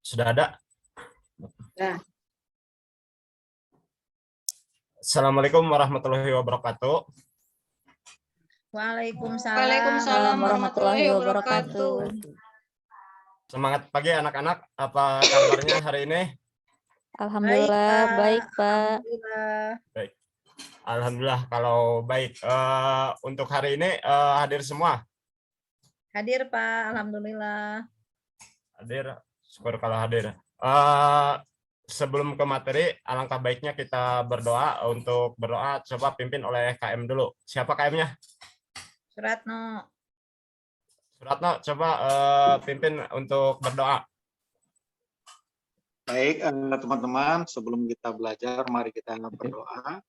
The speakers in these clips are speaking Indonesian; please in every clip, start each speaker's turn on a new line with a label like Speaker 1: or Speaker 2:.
Speaker 1: Sudah ada?
Speaker 2: Nah,
Speaker 1: Assalamualaikum warahmatullahi wabarakatuh.
Speaker 2: Waalaikumsalam warahmatullahi wabarakatuh.
Speaker 1: Semangat pagi anak-anak. Apa kabarnya hari ini?
Speaker 3: Alhamdulillah, baik Pak.
Speaker 2: Alhamdulillah.
Speaker 1: Baik. Alhamdulillah kalau baik. Untuk hari ini hadir semua?
Speaker 2: Hadir Pak, alhamdulillah.
Speaker 1: Hadir. Syukur kalau hadir. Sebelum ke materi, alangkah baiknya kita berdoa. Untuk berdoa coba pimpin oleh KM dulu. Siapa KM-nya?
Speaker 2: Suratno.
Speaker 1: Suratno, coba pimpin untuk berdoa.
Speaker 4: Baik, teman-teman, sebelum kita belajar, mari kita berdoa.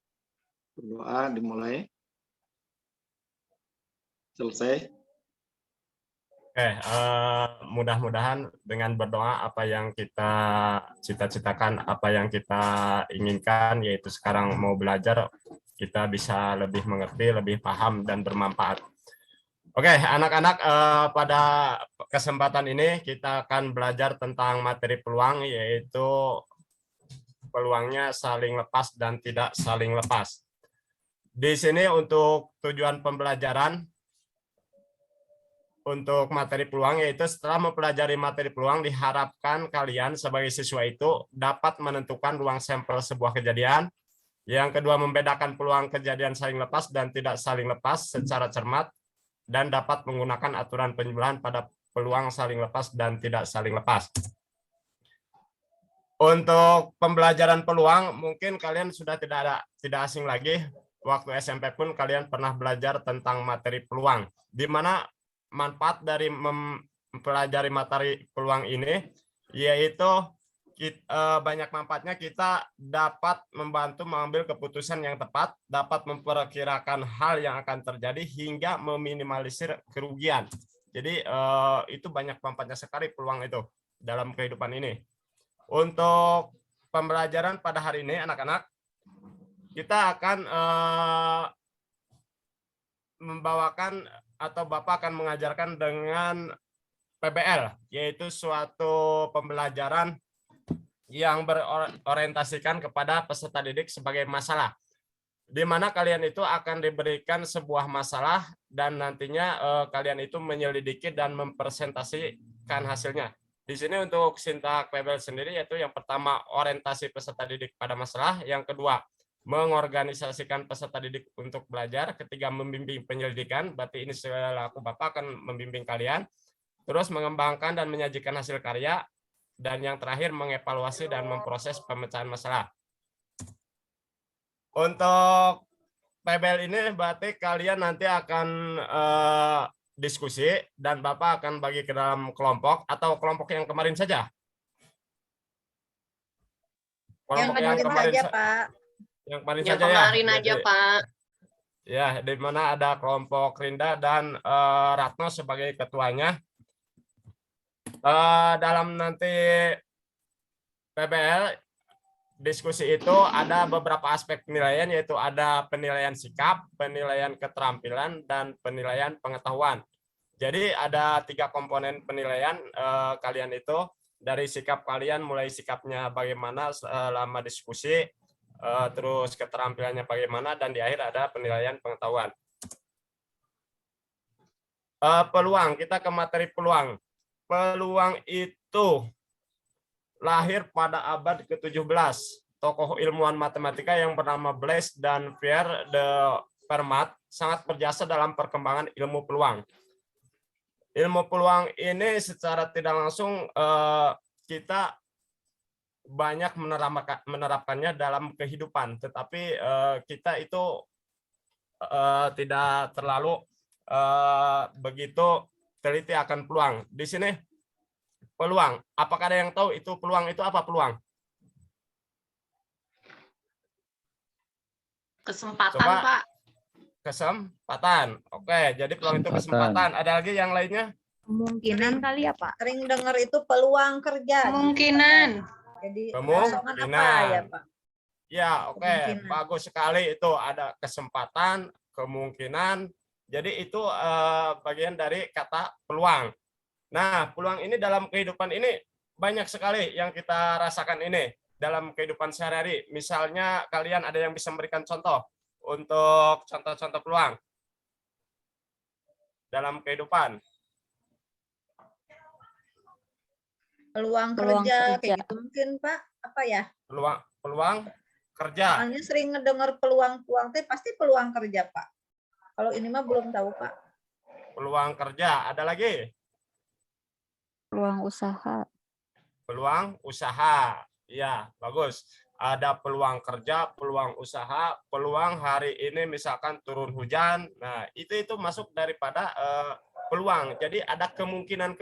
Speaker 4: Berdoa dimulai. Selesai.
Speaker 1: Oke, mudah-mudahan dengan berdoa apa yang kita cita-citakan, apa yang kita inginkan, yaitu sekarang mau belajar, kita bisa lebih mengerti, lebih paham, dan bermanfaat. Oke, anak-anak, pada kesempatan ini kita akan belajar tentang materi peluang, yaitu peluangnya saling lepas dan tidak saling lepas. Di sini untuk tujuan pembelajaran, untuk materi peluang, yaitu setelah mempelajari materi peluang, diharapkan kalian sebagai siswa itu dapat menentukan ruang sampel sebuah kejadian. Yang kedua, membedakan peluang kejadian saling lepas dan tidak saling lepas secara cermat, dan dapat menggunakan aturan penjumlahan pada peluang saling lepas dan tidak saling lepas. Untuk pembelajaran peluang, mungkin kalian sudah tidak asing lagi. Waktu SMP pun kalian pernah belajar tentang materi peluang, di mana manfaat dari mempelajari materi peluang ini yaitu banyak manfaatnya. Kita dapat membantu mengambil keputusan yang tepat, dapat memperkirakan hal yang akan terjadi hingga meminimalisir kerugian. Jadi itu banyak manfaatnya sekali peluang itu dalam kehidupan ini. Untuk pembelajaran pada hari ini anak-anak, kita akan membawakan atau Bapak akan mengajarkan dengan PBL, yaitu suatu pembelajaran yang berorientasikan kepada peserta didik sebagai masalah, di mana kalian itu akan diberikan sebuah masalah dan nantinya kalian itu menyelidiki dan mempresentasikan hasilnya. Di sini untuk sintak PBL sendiri, yaitu yang pertama orientasi peserta didik pada masalah, yang kedua mengorganisasikan peserta didik untuk belajar, ketiga membimbing penyelidikan, berarti ini selaku Bapak akan membimbing kalian, terus mengembangkan dan menyajikan hasil karya, dan yang terakhir mengevaluasi dan memproses pemecahan masalah. Untuk PBL ini berarti kalian nanti akan diskusi dan Bapak akan bagi ke dalam kelompok atau kelompok yang kemarin saja.
Speaker 2: Kelompok yang kemarin saja, Pak.
Speaker 1: Yang kemarin
Speaker 5: Yang
Speaker 1: saja
Speaker 5: kemarin
Speaker 1: ya.
Speaker 5: aja, Pak.
Speaker 1: Ya, di mana ada kelompok Rinda dan Ratno sebagai ketuanya. Dalam nanti PBL diskusi itu ada beberapa aspek penilaian, yaitu ada penilaian sikap, penilaian keterampilan, dan penilaian pengetahuan. Jadi ada 3 komponen penilaian kalian itu. Dari sikap kalian, mulai sikapnya bagaimana selama diskusi, terus keterampilannya bagaimana, dan di akhir ada penilaian pengetahuan. Peluang, kita ke materi peluang. Peluang itu lahir pada abad ke-17. Tokoh ilmuwan matematika yang bernama Blaise dan Pierre de Fermat sangat berjasa dalam perkembangan ilmu peluang. Ilmu peluang ini secara tidak langsung kita banyak menerapkannya dalam kehidupan, tetapi kita itu tidak terlalu begitu teliti akan peluang. Di sini peluang, apakah ada yang tahu itu peluang itu apa? Peluang
Speaker 5: Kesempatan,
Speaker 1: coba.
Speaker 5: Pak.
Speaker 1: Kesempatan. Oke, jadi peluang itu kesempatan. Ada lagi yang lainnya?
Speaker 2: Kemungkinan kali ya, Pak. Sering dengar itu peluang kerja.
Speaker 5: Kemungkinan.
Speaker 2: Jadi
Speaker 1: Kemungkinan.
Speaker 2: apa ya, Pak?
Speaker 1: Ya, oke.
Speaker 2: Kemungkinan.
Speaker 1: Bagus sekali itu, ada kesempatan, kemungkinan. Jadi itu bagian dari kata peluang. Nah, peluang ini dalam kehidupan ini banyak sekali yang kita rasakan ini dalam kehidupan sehari-hari. Misalnya kalian ada yang bisa memberikan contoh untuk contoh-contoh peluang dalam kehidupan.
Speaker 2: Peluang
Speaker 3: Peluang
Speaker 2: kerja kayak
Speaker 3: kerja.
Speaker 2: gitu mungkin Pak. Apa ya?
Speaker 1: Peluang kerja.
Speaker 2: Soalnya sering ngedengar peluang-peluang teh pasti peluang kerja Pak. Kalau ini mah belum tahu Pak.
Speaker 1: Peluang kerja. Ada lagi?
Speaker 3: Peluang usaha.
Speaker 1: Peluang usaha. Ya, bagus. Ada peluang kerja, peluang usaha, peluang hari ini misalkan turun hujan. Nah, itu masuk daripada peluang. Jadi ada kemungkinan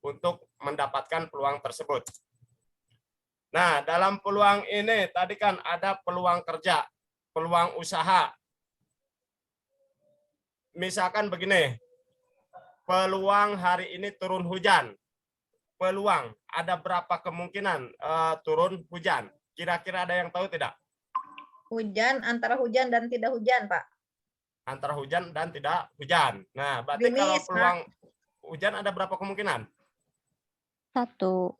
Speaker 1: untuk mendapatkan peluang tersebut. Nah, dalam peluang ini tadi kan ada peluang kerja, peluang usaha. Misalkan begini, peluang hari ini turun hujan. Peluang, ada berapa kemungkinan turun hujan? Kira-kira ada yang tahu tidak?
Speaker 2: Hujan, antara hujan dan tidak hujan Pak.
Speaker 1: Antara hujan dan tidak hujan. Nah, berarti
Speaker 2: Gerimis,
Speaker 1: kalau
Speaker 2: Pak.
Speaker 1: peluang hujan ada berapa kemungkinan?
Speaker 3: 1.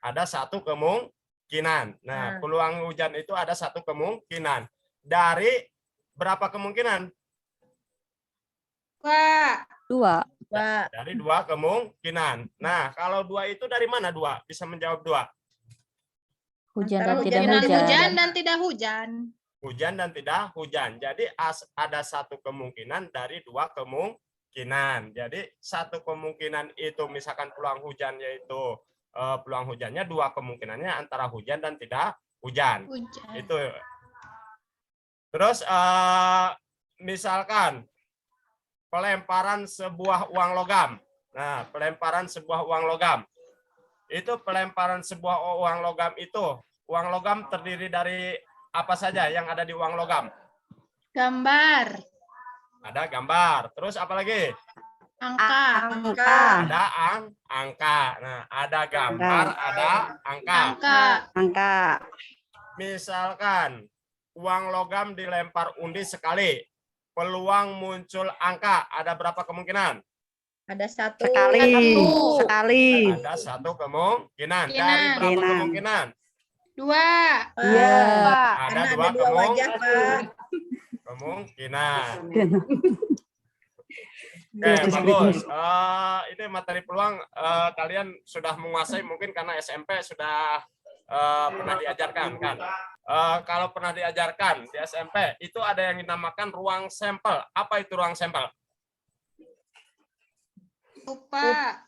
Speaker 1: Ada 1 kemungkinan. Nah,
Speaker 2: Nah.
Speaker 1: peluang hujan itu ada 1 kemungkinan. Dari berapa kemungkinan?
Speaker 2: Pak.
Speaker 3: 2.
Speaker 2: Pak.
Speaker 1: Dari 2 kemungkinan. Nah, kalau 2 itu dari mana 2? Bisa menjawab 2.
Speaker 3: Hujan
Speaker 2: Antara
Speaker 3: dan tidak
Speaker 2: hujan dan
Speaker 3: hujan.
Speaker 2: hujan.
Speaker 5: dan tidak hujan.
Speaker 1: Hujan dan tidak hujan. Jadi ada 1 kemungkinan dari 2 kemungkinan. Jadi 1 kemungkinan itu misalkan peluang hujan yaitu peluang hujannya, 2 kemungkinannya antara hujan dan tidak hujan. Itu. Terus misalkan pelemparan sebuah uang logam. Nah, pelemparan sebuah uang logam. Itu pelemparan sebuah uang logam itu, uang logam terdiri dari apa saja yang ada di uang logam?
Speaker 5: Gambar.
Speaker 1: Ada gambar. Terus apa lagi?
Speaker 5: Angka.
Speaker 1: Ada angka. Nah, ada gambar, ada angka.
Speaker 5: Angka.
Speaker 1: Misalkan uang logam dilempar undi sekali, peluang muncul angka ada berapa kemungkinan?
Speaker 2: Ada 1.
Speaker 5: Sekali.
Speaker 1: Ada 1 kemungkinan. Dari berapa kemungkinan?
Speaker 5: 2.
Speaker 1: Ada
Speaker 2: Karena
Speaker 1: 2
Speaker 2: ada 2 wajah Pak.
Speaker 1: kemungkinan. Oke, bagus. Ini materi peluang kalian sudah menguasai mungkin karena SMP sudah pernah diajarkan kan. Kalau pernah diajarkan di SMP itu ada yang dinamakan ruang sampel. Apa itu ruang sampel?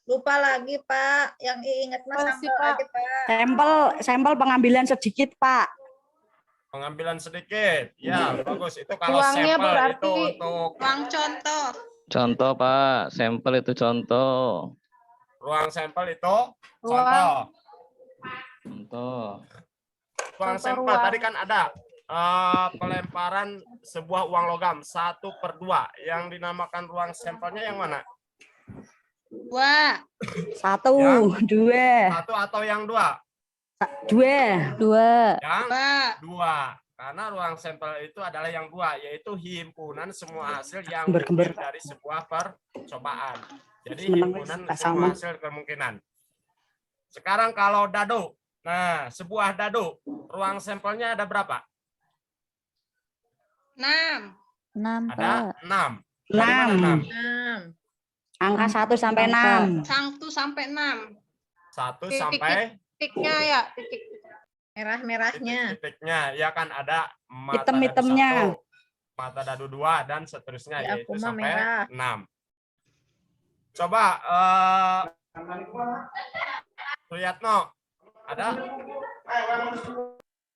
Speaker 2: Lupa lagi Pak. Yang ingat mas sampel aja Pak.
Speaker 6: Sampel pengambilan sedikit, Pak.
Speaker 1: Pengambilan sedikit. Ya, bagus. Itu kalau
Speaker 5: Ruangnya
Speaker 1: sampel
Speaker 5: berarti
Speaker 1: itu untuk
Speaker 5: ruang contoh.
Speaker 7: Contoh, Pak. Sampel itu contoh.
Speaker 1: ruang sampel itu contoh.
Speaker 7: Contoh.
Speaker 1: Ruang sampel tadi kan ada pelemparan sebuah uang logam 1/2. Yang dinamakan ruang sampelnya yang mana?
Speaker 5: 2.
Speaker 6: 1, 2.
Speaker 1: 1 atau yang 2?
Speaker 6: 2.
Speaker 3: 2.
Speaker 1: Yang 2. Karena ruang sampel itu adalah yang 2, yaitu himpunan semua hasil yang
Speaker 6: Gembar-gembar,
Speaker 1: dari sebuah percobaan. Jadi
Speaker 6: Seneng,
Speaker 1: himpunan
Speaker 6: Pak
Speaker 1: semua
Speaker 6: Salman.
Speaker 1: hasil kemungkinan. Sekarang kalau dado, nah sebuah dado, ruang sampelnya ada berapa?
Speaker 5: 6.
Speaker 3: 6,
Speaker 1: Ada
Speaker 3: Pak.
Speaker 1: 6. Dari mana 6?
Speaker 2: 6.
Speaker 6: Angka 1 sampai 6.
Speaker 5: 1 sampai 6.
Speaker 1: 1 sampai
Speaker 5: Titiknya ya, titik.
Speaker 2: Merah-merahnya.
Speaker 1: titiknya, ya kan ada mata
Speaker 6: Item-itemnya.
Speaker 1: dadu 1, mata dadu 2 dan seterusnya
Speaker 2: Ya,
Speaker 1: yaitu
Speaker 2: aku mah
Speaker 1: sampai
Speaker 2: merah.
Speaker 1: 6. Coba Suyatno ada?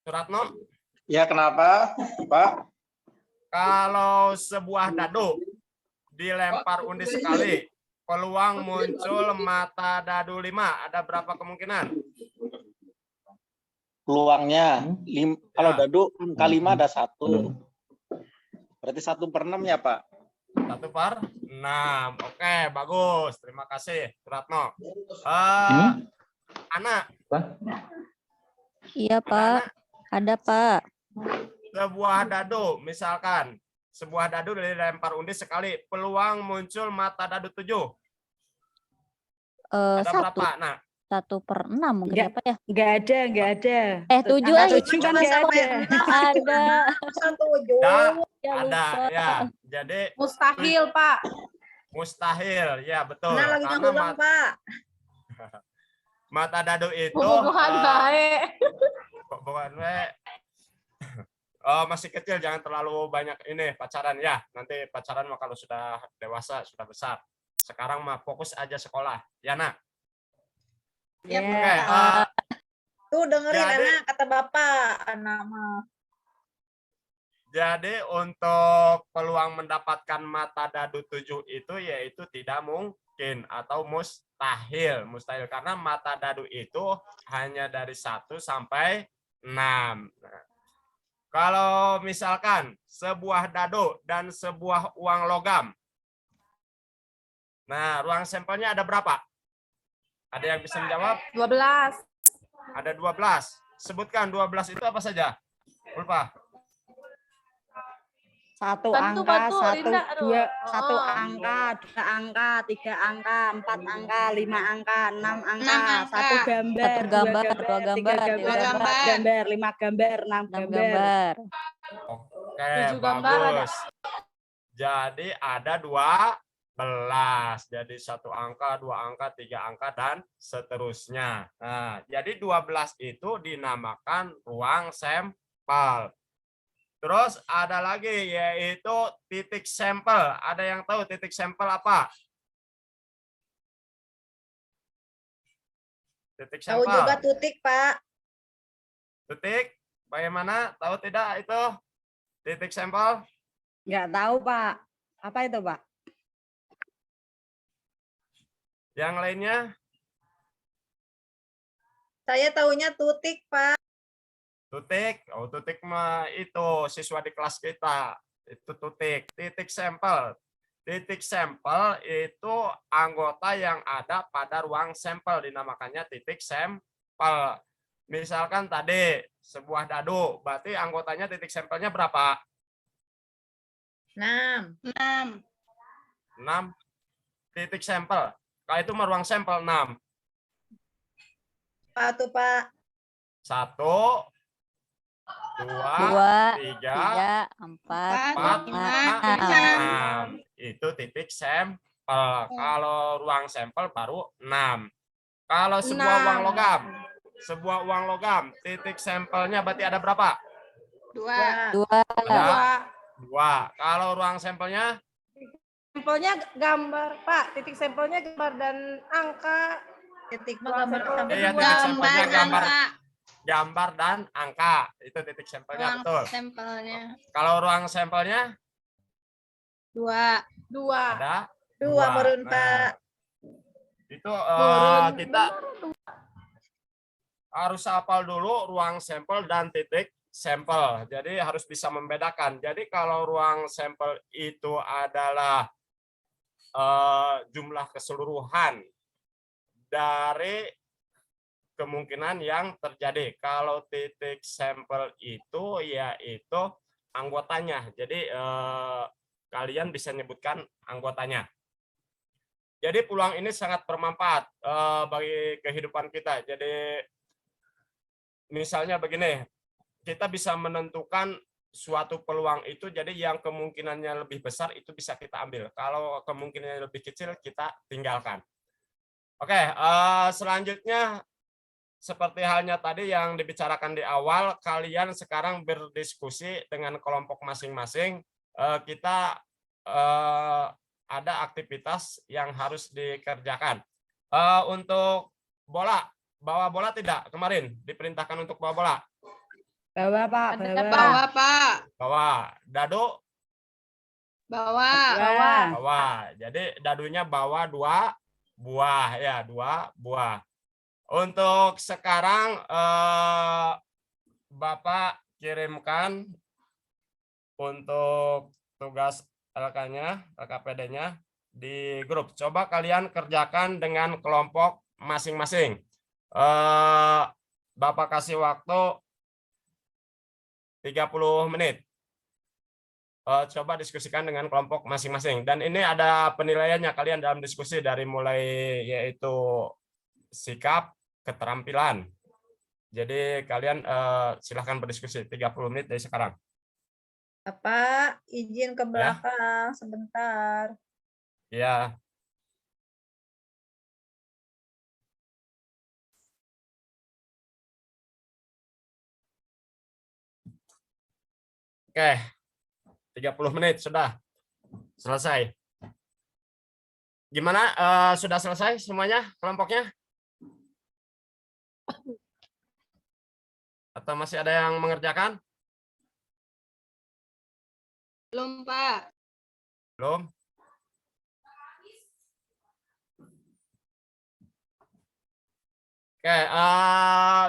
Speaker 1: Suratno,
Speaker 4: Ya, kenapa, Pak?
Speaker 1: kalau sebuah dadu dilempar undi sekali, peluang muncul mata dadu 5 ada berapa kemungkinan?
Speaker 4: Peluangnya, kalau
Speaker 1: Ya.
Speaker 4: dadu angka 5 ada 1. Berarti 1/6 ya, Pak?
Speaker 1: 1/6. Oke, bagus. Terima kasih, Suratno. Ana,
Speaker 3: Iya,
Speaker 1: ada
Speaker 3: Pak.
Speaker 1: Ana?
Speaker 3: Ada, Pak.
Speaker 1: Sebuah dadu, misalkan sebuah dadu dilempar undi sekali, peluang muncul mata dadu 7 Ada
Speaker 3: Satu.
Speaker 1: berapa? Nah,
Speaker 3: 1/6 mungkin
Speaker 6: Enggak.
Speaker 3: apa ya?
Speaker 6: Enggak ada, enggak ada.
Speaker 3: 7
Speaker 6: Angka
Speaker 3: aja.
Speaker 6: 7 kan
Speaker 2: Cuma
Speaker 6: enggak
Speaker 2: sampai
Speaker 6: ada.
Speaker 2: 6.
Speaker 3: Ada.
Speaker 2: Satu tujuh.
Speaker 3: Ya
Speaker 1: ada
Speaker 3: lupa.
Speaker 1: ya. Jadi
Speaker 5: Mustahil, Pak.
Speaker 1: mustahil, ya betul.
Speaker 2: Nah, lagi
Speaker 1: Karena
Speaker 2: ngulang, Pak.
Speaker 1: mata dadu itu
Speaker 5: Bubuhan baik.
Speaker 1: bukan oh, masih kecil, jangan terlalu banyak ini pacaran ya. Nanti pacaran mah kalau sudah dewasa, sudah besar. Sekarang mah fokus aja sekolah. Ya, Nak.
Speaker 6: Ya.
Speaker 1: Oke,
Speaker 2: Tuh dengerin
Speaker 1: Jadi-
Speaker 2: anak kata Bapak, anak mah.
Speaker 1: jadi untuk peluang mendapatkan mata dadu 7 itu yaitu tidak mungkin atau mustahil. Mustahil karena mata dadu itu hanya dari 1 sampai 6. Nah, kalau misalkan sebuah dadu dan sebuah uang logam. Nah, ruang sampelnya ada berapa? Ada yang bisa menjawab?
Speaker 5: 12.
Speaker 1: Ada 12. Sebutkan 12 itu apa saja? Ulfa.
Speaker 6: Satu
Speaker 5: Bantu,
Speaker 6: angka,
Speaker 5: bantu,
Speaker 6: satu,
Speaker 5: Rinda, aduh.
Speaker 6: dua,
Speaker 5: Oh.
Speaker 6: satu angka, 2 angka, 3 angka, 4 angka, 5 angka, 6 angka,
Speaker 5: 6 angka.
Speaker 6: 1 gambar,
Speaker 3: Satu
Speaker 6: 2
Speaker 3: gambar,
Speaker 6: gambar,
Speaker 3: 2
Speaker 6: 3
Speaker 3: gambar,
Speaker 6: gambar,
Speaker 3: 3
Speaker 5: gambar.
Speaker 6: 4 gambar, 5 gambar, 6
Speaker 3: 6
Speaker 6: gambar.
Speaker 3: gambar.
Speaker 1: Oke,
Speaker 5: 7 gambar ada.
Speaker 1: bagus. Jadi ada 12. Jadi 1 angka, 2 angka, 3 angka, dan seterusnya. Nah, jadi 12 itu dinamakan ruang sampel. Terus ada lagi yaitu titik sampel. Ada yang tahu titik sampel apa? Titik
Speaker 2: Tahu
Speaker 1: sampel.
Speaker 2: juga tutik, Pak.
Speaker 1: Titik, bagaimana? Tahu tidak itu titik sampel?
Speaker 6: Enggak tahu, Pak. Apa itu, Pak?
Speaker 1: Yang lainnya?
Speaker 2: Saya tahunya tutik, Pak.
Speaker 1: Tutik, oh tutik mah itu siswa di kelas kita. Itu tutik, titik sampel. Titik sampel itu anggota yang ada pada ruang sampel, dinamakannya titik sampel. Misalkan tadi sebuah dadu, berarti anggotanya titik sampelnya berapa?
Speaker 2: 6.
Speaker 5: 6.
Speaker 1: 6 titik sampel. Kalau itu mah ruang sampel 6.
Speaker 2: Pak tuh, Pak.
Speaker 1: 1, 2,
Speaker 3: 2,
Speaker 1: 3,
Speaker 3: 3, 4,
Speaker 1: 4,
Speaker 3: 5.
Speaker 1: 6. Itu titik sampel. Kalau ruang sampel baru 6. Kalau sebuah uang
Speaker 5: 6.
Speaker 1: logam, sebuah uang logam, titik sampelnya berarti ada berapa?
Speaker 5: 2.
Speaker 3: 2,
Speaker 1: Ada 2. Kalau ruang sampelnya
Speaker 5: Sampelnya gambar, Pak. Titik sampelnya gambar dan angka.
Speaker 2: Titik mah gambar sampai
Speaker 1: Iya,
Speaker 2: 2.
Speaker 1: titik sampelnya gambar,
Speaker 5: angka.
Speaker 1: gambar dan angka. Itu titik sampelnya,
Speaker 5: Ruang
Speaker 1: betul.
Speaker 5: sampelnya.
Speaker 1: Kalau ruang sampelnya
Speaker 5: 2. 2.
Speaker 1: ada
Speaker 2: 2
Speaker 1: 2.
Speaker 2: meureun,
Speaker 1: Nah,
Speaker 2: Pak.
Speaker 1: itu
Speaker 5: Meureun.
Speaker 1: kita harus hafal dulu ruang sampel dan titik sampel. Jadi harus bisa membedakan. Jadi kalau ruang sampel itu adalah jumlah keseluruhan dari kemungkinan yang terjadi. Kalau titik sampel itu yaitu anggotanya. Jadi kalian bisa nyebutkan anggotanya. Jadi peluang ini sangat bermanfaat bagi kehidupan kita. Jadi misalnya begini, kita bisa menentukan suatu peluang itu, jadi yang kemungkinannya lebih besar itu bisa kita ambil. Kalau kemungkinannya lebih kecil, kita tinggalkan. Oke, selanjutnya seperti halnya tadi yang dibicarakan di awal, kalian sekarang berdiskusi dengan kelompok masing-masing. Kita ada aktivitas yang harus dikerjakan. Untuk bola, bawa bola tidak kemarin? Diperintahkan untuk bawa bola?
Speaker 6: Bawa, Pak,
Speaker 5: Ada
Speaker 6: bawa.
Speaker 5: bawa, Pak.
Speaker 1: Bawa. Dadu?
Speaker 5: Bawa.
Speaker 6: Bawa.
Speaker 1: Bawa. Jadi dadunya bawa 2 buah ya, 2 buah. Untuk sekarang Bapak kirimkan untuk tugas LK-nya, LKPD-nya di grup. Coba kalian kerjakan dengan kelompok masing-masing. Bapak kasih waktu 30 menit. coba diskusikan dengan kelompok masing-masing. Dan ini ada penilaiannya kalian dalam diskusi dari mulai yaitu sikap, keterampilan. Jadi kalian silahkan berdiskusi 30 menit dari sekarang.
Speaker 2: Bapak, izin ke belakang sebentar.
Speaker 1: Ya. Oke. 30 menit sudah selesai. Gimana? Sudah selesai semuanya kelompoknya? Atau masih ada yang mengerjakan?
Speaker 5: Belum, Pak.
Speaker 1: Belum? Oke,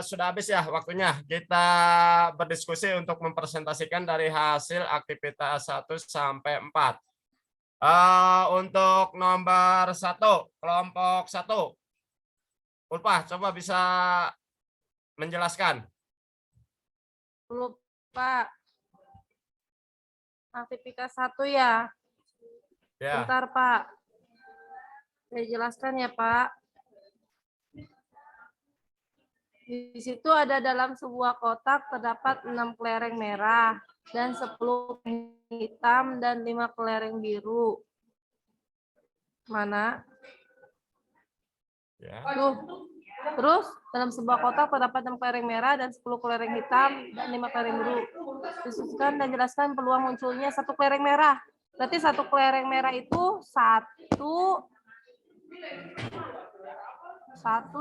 Speaker 1: sudah habis ya waktunya. Kita berdiskusi untuk mempresentasikan dari hasil aktivitas 1 sampai 4. Untuk nomor 1, kelompok 1. Ulpah, coba bisa menjelaskan.
Speaker 5: Belum, Pak. Aktivitas 1 ya.
Speaker 1: Ya,
Speaker 5: Bentar, Pak. Saya jelaskan ya, Pak. Di situ ada dalam sebuah kotak terdapat 6 kelereng merah dan 10 hitam dan 5 kelereng biru. Mana?
Speaker 1: ya.
Speaker 5: Terus dalam sebuah kotak terdapat 6 kelereng merah dan 10 kelereng hitam dan 5 kelereng biru. Diskusikan dan jelaskan peluang munculnya 1 kelereng merah. Berarti 1 kelereng merah itu satu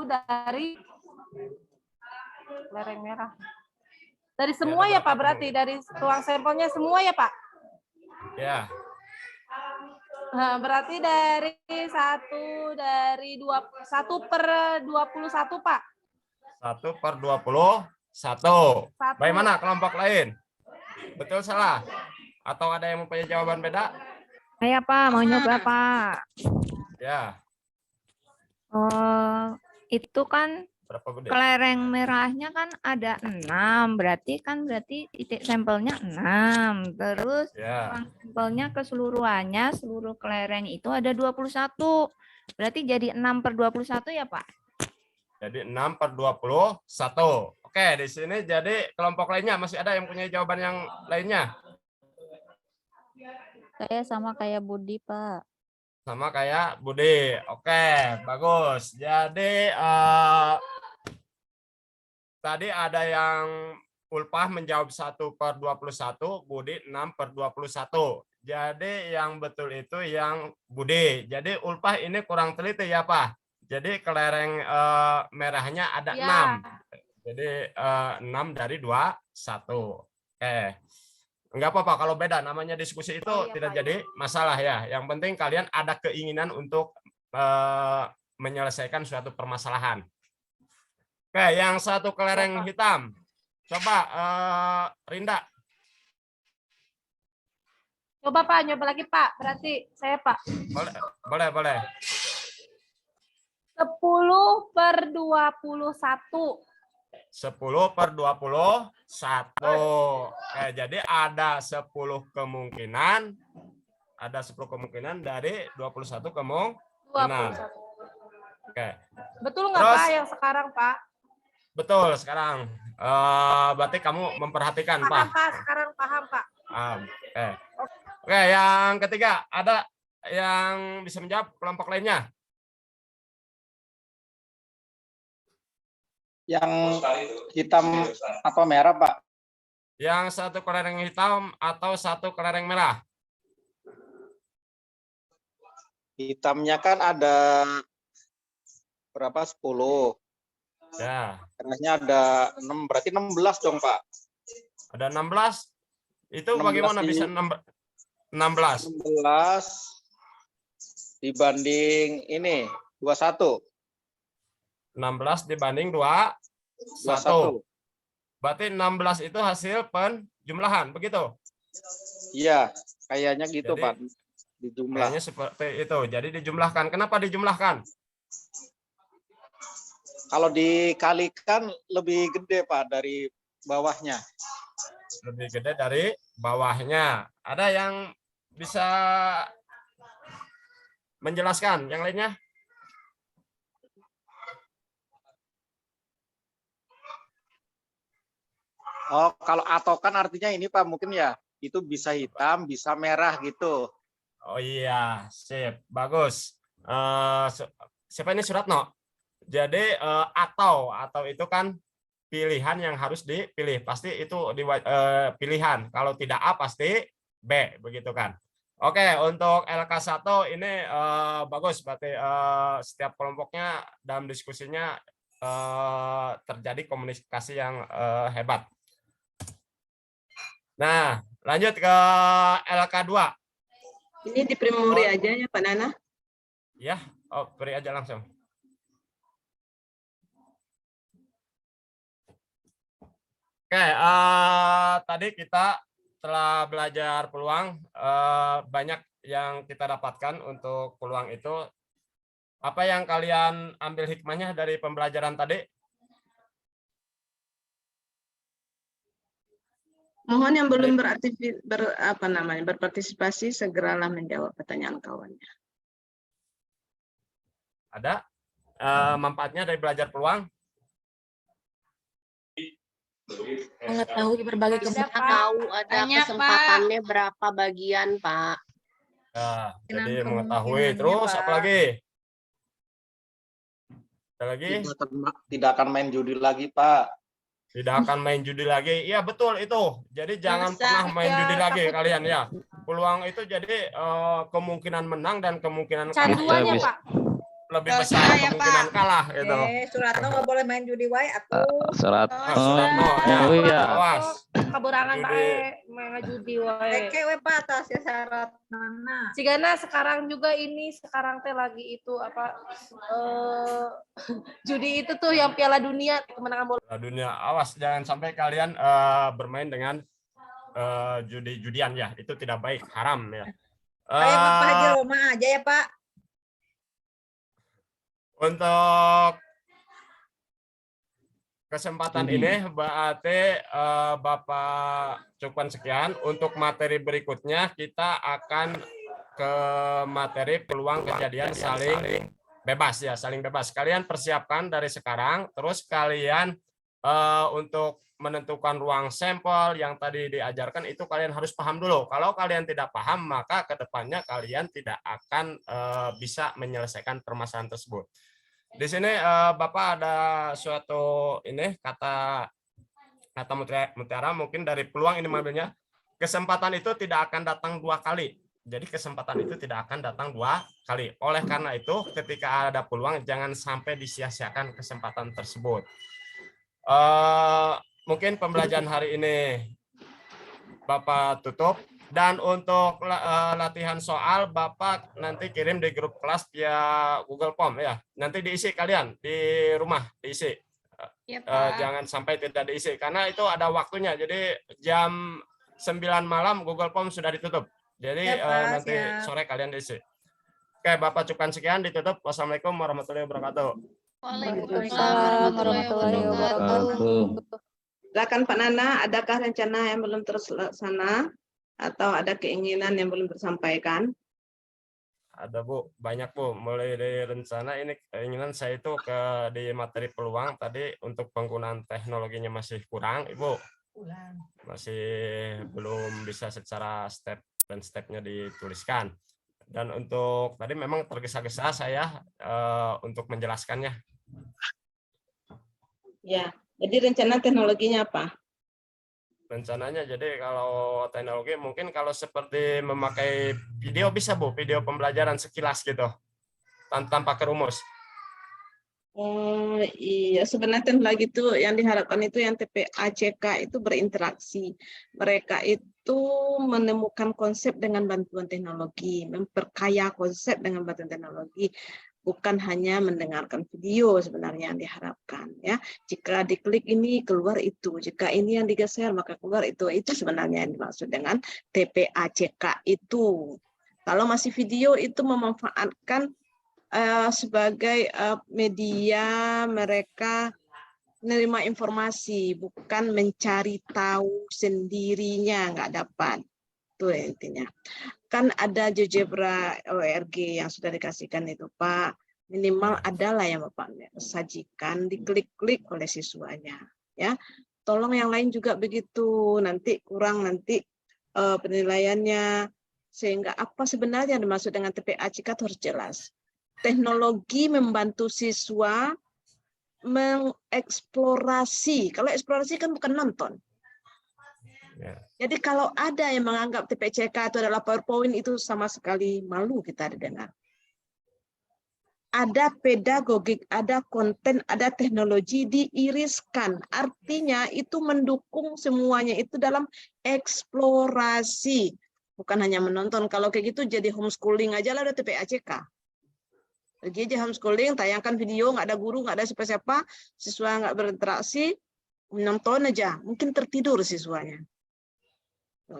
Speaker 5: dari kelereng merah. Dari semua ya, Pak, berarti dari ruang sampelnya semua ya, Pak?
Speaker 1: Ya.
Speaker 5: Nah, berarti dari 1 per 21, Pak.
Speaker 1: 1 per 21. Bagaimana kelompok lain? Betul salah? Atau ada yang mempunyai jawaban beda?
Speaker 3: Saya Pak, mau nyoba Pak.
Speaker 1: Ya,
Speaker 3: Itu kan
Speaker 1: berapa gede?
Speaker 3: kelereng merahnya kan ada 6, berarti titik sampelnya 6. Terus
Speaker 1: Ya,
Speaker 3: ruang sampelnya keseluruhannya, seluruh kelereng itu ada 21. Berarti jadi 6 per 21 ya Pak?
Speaker 1: jadi 6 per 21. Oke, di sini jadi kelompok lainnya masih ada yang punya jawaban yang lainnya?
Speaker 3: Saya sama kayak Budi Pak.
Speaker 1: Sama kayak Budi. Oke, bagus. Jadi tadi ada yang Ulpah menjawab 1 per 21, Budi 6 per 21. Jadi yang betul itu yang Budi. Jadi Ulpah ini kurang teliti ya Pak. Jadi kelereng merahnya ada
Speaker 5: Ya.
Speaker 1: 6. Jadi 6 dari 21. Oke. Enggak apa-apa kalau beda, namanya diskusi itu
Speaker 5: Oh, iya,
Speaker 1: tidak
Speaker 5: Pak,
Speaker 1: jadi masalah ya. Yang penting kalian ada keinginan untuk menyelesaikan suatu permasalahan. Oke, yang 1 kelereng hitam. Coba Rinda.
Speaker 5: Coba, Pak, nyoba lagi, Pak. Berarti saya, Pak.
Speaker 1: Boleh.
Speaker 5: 10 per 21.
Speaker 1: 10 per 21. Jadi ada 10 kemungkinan. Ada 10 kemungkinan dari 21 kemungkinan.
Speaker 5: 21.
Speaker 1: Oke.
Speaker 5: Betul nggak,
Speaker 1: Terus-
Speaker 5: Pak, yang sekarang, Pak?
Speaker 1: Betul sekarang. Berarti kamu memperhatikan,
Speaker 5: Paham,
Speaker 1: Pak.
Speaker 5: Pak. Sekarang paham, Pak.
Speaker 1: Oke, yang ketiga ada yang bisa menjawab kelompok lainnya?
Speaker 4: Yang hitam atau merah, Pak?
Speaker 1: Yang 1 kelereng hitam atau 1 kelereng merah?
Speaker 4: Hitamnya kan ada berapa? 10.
Speaker 1: Ya,
Speaker 4: Merahnya ada 6, berarti 16 dong, Pak.
Speaker 1: ada 16. Itu
Speaker 4: 16
Speaker 1: bagaimana bisa 16?
Speaker 4: 16 dibanding ini 21.
Speaker 1: 16 dibanding 21. Berarti 16 itu hasil penjumlahan, begitu?
Speaker 4: Iya, kayaknya gitu,
Speaker 1: Jadi,
Speaker 4: Pak. Di jumlah.
Speaker 1: Kayaknya seperti itu. Jadi dijumlahkan. Kenapa dijumlahkan?
Speaker 4: Kalau dikalikan lebih gede, Pak, dari bawahnya.
Speaker 1: Lebih gede dari bawahnya. Ada yang bisa menjelaskan yang lainnya?
Speaker 4: Oh, kalau atau kan artinya ini Pak mungkin ya, itu bisa hitam, bisa merah gitu.
Speaker 1: Oh iya, sip, bagus. Siapa ini Suratno? Jadi atau itu kan pilihan yang harus dipilih, pasti itu pilihan. Kalau tidak A pasti B, begitu kan? Oke, untuk LK1 ini bagus, berarti setiap kelompoknya dalam diskusinya terjadi komunikasi yang hebat. Nah, lanjut ke LK2.
Speaker 8: Ini di Primori aja ya Pak Nana?
Speaker 1: Ya, beri aja langsung. Oke, tadi kita telah belajar peluang, banyak yang kita dapatkan untuk peluang itu. Apa yang kalian ambil hikmahnya dari pembelajaran tadi?
Speaker 8: Mohon yang belum berpartisipasi segeralah menjawab pertanyaan kawannya.
Speaker 1: Ada manfaatnya dari belajar peluang?
Speaker 9: Mengetahui berbagai kesempatan, tahu ada
Speaker 5: Tanya,
Speaker 9: kesempatannya berapa bagian, Pak.
Speaker 1: Nah, jadi
Speaker 2: Kemungkinannya,
Speaker 1: mengetahui. Terus
Speaker 2: Pak.
Speaker 1: apa lagi? Ada lagi?
Speaker 4: Tidak akan main judi lagi Pak.
Speaker 1: Tidak akan main judi lagi. Iya betul itu. Jadi jangan
Speaker 2: Masa?
Speaker 1: pernah main
Speaker 5: Ya,
Speaker 1: judi lagi
Speaker 5: takut.
Speaker 1: kalian ya. Peluang itu jadi kemungkinan menang dan kemungkinan kalah
Speaker 5: Canduannya,
Speaker 1: itu
Speaker 5: Pak.
Speaker 1: lebih
Speaker 2: Dosa
Speaker 1: besar
Speaker 2: ya,
Speaker 1: kemungkinan
Speaker 2: Pak.
Speaker 1: kalah gitu.
Speaker 2: Suratno nggak boleh main judi wae atuh.
Speaker 1: Suratno, ya.
Speaker 7: Oh iya.
Speaker 1: Awas.
Speaker 5: Kaburangan
Speaker 1: Judi.
Speaker 5: bae, main judi wae.
Speaker 2: Eke we Pak atas ya syarat mana.
Speaker 5: Cigana sekarang juga sekarang teh lagi itu apa judi itu tuh yang Piala Dunia kemenangan bola.
Speaker 1: Dunia, awas jangan sampai kalian bermain dengan judi-judian ya. Itu tidak baik, haram ya.
Speaker 2: Kayak Bapak Haji Roma aja ya Pak.
Speaker 1: Untuk kesempatan ini berarti Bapak cukupkan sekian. Untuk materi berikutnya kita akan ke materi peluang kejadian saling bebas ya, saling bebas. Kalian persiapkan dari sekarang, terus kalian untuk menentukan ruang sampel yang tadi diajarkan itu kalian harus paham dulu. Kalau kalian tidak paham, maka kedepannya kalian tidak akan bisa menyelesaikan permasalahan tersebut. Di sini Bapak ada suatu kata mutiara mungkin dari peluang ini mengambilnya. Kesempatan itu tidak akan datang 2 kali. Jadi kesempatan itu tidak akan datang 2 kali. Oleh karena itu ketika ada peluang jangan sampai disia-siakan kesempatan tersebut. Mungkin pembelajaran hari ini Bapak tutup. Dan untuk latihan soal, Bapak nanti kirim di grup kelas via Google Form ya. Nanti diisi kalian di rumah, diisi.
Speaker 5: Ya, Pak.
Speaker 1: Jangan sampai tidak diisi, karena itu ada waktunya. Jadi jam 9 malam Google Form sudah ditutup. Jadi
Speaker 2: Ya, Pak,
Speaker 1: nanti
Speaker 2: siap.
Speaker 1: sore kalian diisi. Oke, Bapak cukupkan sekian, ditutup. Wassalamualaikum warahmatullahi wabarakatuh.
Speaker 5: Waalaikumsalam warahmatullahi wabarakatuh.
Speaker 8: Silakan Pak Nana, adakah rencana yang belum terlaksana atau ada keinginan yang belum tersampaikan?
Speaker 1: Ada Bu, banyak Bu. Mulai dari rencana ini keinginan saya itu di materi peluang tadi untuk penggunaan teknologinya masih kurang, Ibu. Masih belum bisa secara step dan stepnya dituliskan. Dan untuk tadi memang tergesa-gesa saya untuk menjelaskannya.
Speaker 8: Ya, jadi rencana teknologinya apa?
Speaker 1: Rencananya jadi kalau teknologi mungkin kalau seperti memakai video bisa Bu, video pembelajaran sekilas gitu tanpa kerumus.
Speaker 8: Oh iya, sebenarnya teknologi itu yang diharapkan itu yang TPACK itu berinteraksi. Mereka itu menemukan konsep dengan bantuan teknologi, memperkaya konsep dengan bantuan teknologi, bukan hanya mendengarkan video sebenarnya yang diharapkan ya. Jika diklik ini keluar itu, jika ini yang digeser maka keluar itu. Itu sebenarnya yang dimaksud dengan TPACK itu. Kalau masih video itu memanfaatkan sebagai media mereka menerima informasi, bukan mencari tahu sendirinya, nggak dapat. Itu intinya. Kan ada GeoGebra ORG yang sudah dikasihkan itu Pak. Minimal adalah yang Bapak sajikan, diklik-klik oleh siswanya. Ya, tolong yang lain juga begitu. Nanti kurang penilaiannya. Sehingga apa sebenarnya yang dimaksud dengan TPA CIKAT harus jelas. Teknologi membantu siswa mengeksplorasi. Kalau eksplorasi kan bukan nonton. Jadi kalau ada yang menganggap TPCK itu adalah PowerPoint, itu sama sekali malu kita didengar. Ada pedagogik, ada konten, ada teknologi diiriskan. Artinya itu mendukung semuanya itu dalam eksplorasi. Bukan hanya menonton. Kalau kayak gitu jadi homeschooling aja lah udah TPACK. Pergi aja homeschooling, tayangkan video, nggak ada guru, nggak ada siapa-siapa, siswa nggak berinteraksi, menonton aja. Mungkin tertidur siswanya.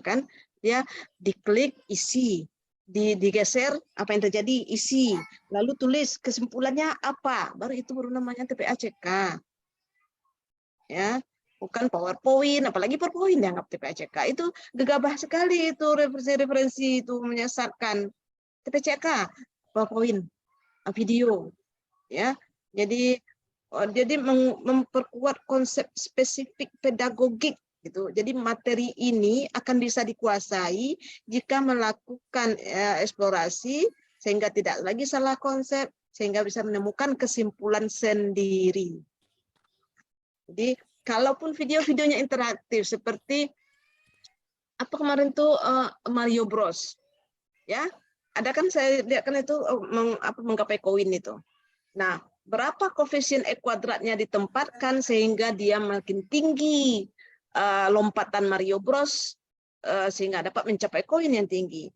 Speaker 8: Kan? Dia diklik, isi. Digeser, apa yang terjadi, isi. Lalu tulis kesimpulannya apa. Baru namanya TPACK. Ya. Bukan PowerPoint, apalagi PowerPoint dianggap TPACK. Itu gegabah sekali itu referensi-referensi itu menyesatkan. TPACK, PowerPoint, video, ya. Jadi memperkuat konsep spesifik pedagogik gitu. Jadi materi ini akan bisa dikuasai jika melakukan eksplorasi sehingga tidak lagi salah konsep, sehingga bisa menemukan kesimpulan sendiri. Jadi kalaupun video-videonya interaktif seperti apa kemarin tuh Mario Bros, ya. Ada kan saya lihat kan itu menggapai koin itu. Nah, berapa koefisien E kuadratnya ditempatkan sehingga dia makin tinggi lompatan Mario Bros sehingga dapat mencapai koin yang tinggi.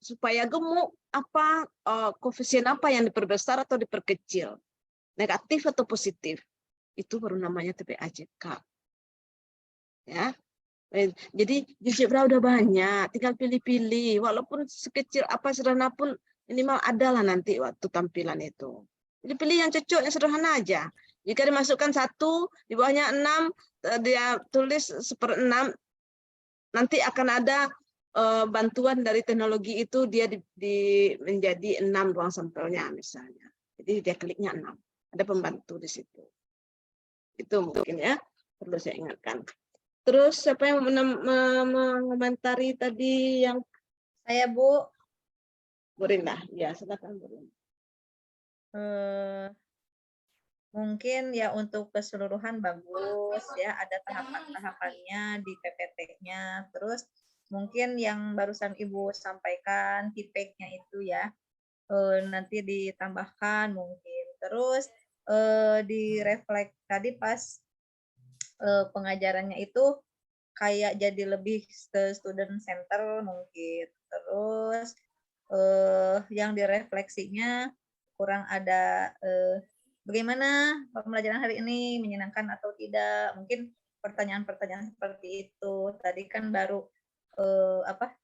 Speaker 8: Supaya gemuk koefisien apa yang diperbesar atau diperkecil, negatif atau positif, itu baru namanya TPACK. Ya. Jadi GeoGebra udah banyak, tinggal pilih-pilih. Walaupun sekecil apa sederhana pun minimal adalah nanti waktu tampilan itu. Jadi pilih yang cocok, yang sederhana aja. Jika dimasukkan 1, di bawahnya 6, dia tulis 1/6, nanti akan ada bantuan dari teknologi itu, dia menjadi 6 ruang sampelnya misalnya. Jadi dia kliknya 6. Ada pembantu di situ. Itu mungkin ya, perlu saya ingatkan. Terus siapa yang mengomentari tadi yang
Speaker 2: Saya, Bu.
Speaker 8: Bu Rinda? Ya, silakan Bu Rinda.
Speaker 2: Mungkin ya untuk keseluruhan bagus ya, ada tahapan-tahapannya di PPT-nya. Terus mungkin yang barusan Ibu sampaikan feedback-nya itu ya, nanti ditambahkan mungkin. Terus direfleks tadi pas pengajarannya itu kayak jadi lebih ke student center mungkin. Terus yang direfleksinya kurang ada bagaimana pembelajaran hari ini, menyenangkan atau tidak, mungkin pertanyaan-pertanyaan seperti itu. Tadi kan baru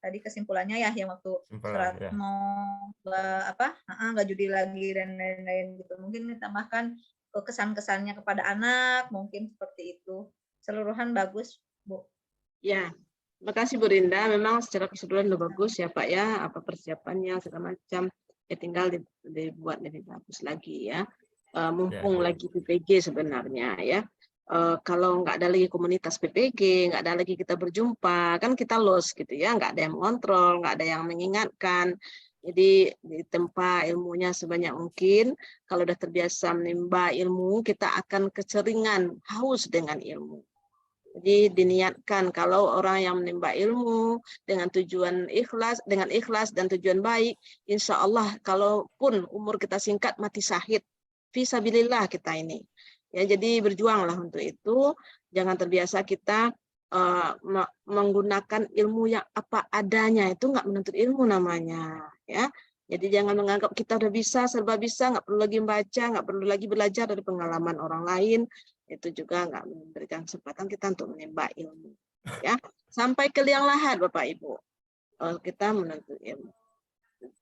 Speaker 2: tadi kesimpulannya ya yang waktu surat
Speaker 1: ya.
Speaker 2: mau nggak judi lagi dan lain-lain gitu. Mungkin ditambahkan kesan-kesannya kepada anak, mungkin seperti itu. Seluruhan bagus, Bu.
Speaker 8: Ya, terima kasih Bu Rinda. Memang secara keseluruhan udah bagus ya Pak ya, apa persiapannya segala macam. Ya tinggal dibuat lebih bagus lagi ya. Mumpung lagi PPG sebenarnya ya. Kalau nggak ada lagi komunitas PPG, nggak ada lagi kita berjumpa, kan kita lost gitu ya, nggak ada yang mengontrol, nggak ada yang mengingatkan. Jadi ditempa ilmunya sebanyak mungkin. Kalau udah terbiasa menimba ilmu, kita akan keceringan, haus dengan ilmu. Jadi diniatkan kalau orang yang menimba ilmu dengan tujuan ikhlas, dengan ikhlas dan tujuan baik, insya Allah kalaupun umur kita singkat mati syahid, fisabilillah kita ini. Ya, jadi berjuanglah untuk itu. Jangan terbiasa kita menggunakan ilmu yang apa adanya, itu nggak menuntut ilmu namanya. Ya, jadi jangan menganggap kita udah bisa, serba bisa, nggak perlu lagi membaca, nggak perlu lagi belajar dari pengalaman orang lain. Itu juga nggak memberikan kesempatan kita untuk menimba ilmu. Ya, sampai ke liang lahat, Bapak Ibu, kita menuntut ilmu.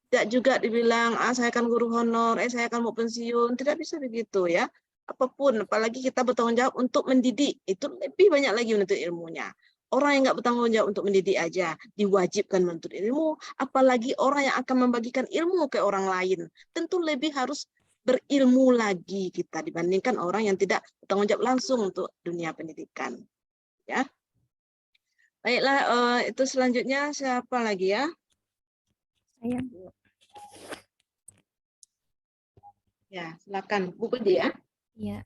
Speaker 8: Tidak juga dibilang, saya kan guru honor, saya kan mau pensiun, tidak bisa begitu ya. Apapun, apalagi kita bertanggung jawab untuk mendidik, itu lebih banyak lagi menuntut ilmunya. Orang yang nggak bertanggung jawab untuk mendidik aja diwajibkan menuntut ilmu, apalagi orang yang akan membagikan ilmu ke orang lain. Tentu lebih harus berilmu lagi kita dibandingkan orang yang tidak bertanggung jawab langsung untuk dunia pendidikan. Ya, baiklah, itu selanjutnya siapa lagi ya?
Speaker 3: Saya, Bu.
Speaker 8: Ya, silakan Bu Budi ya.
Speaker 3: Ya.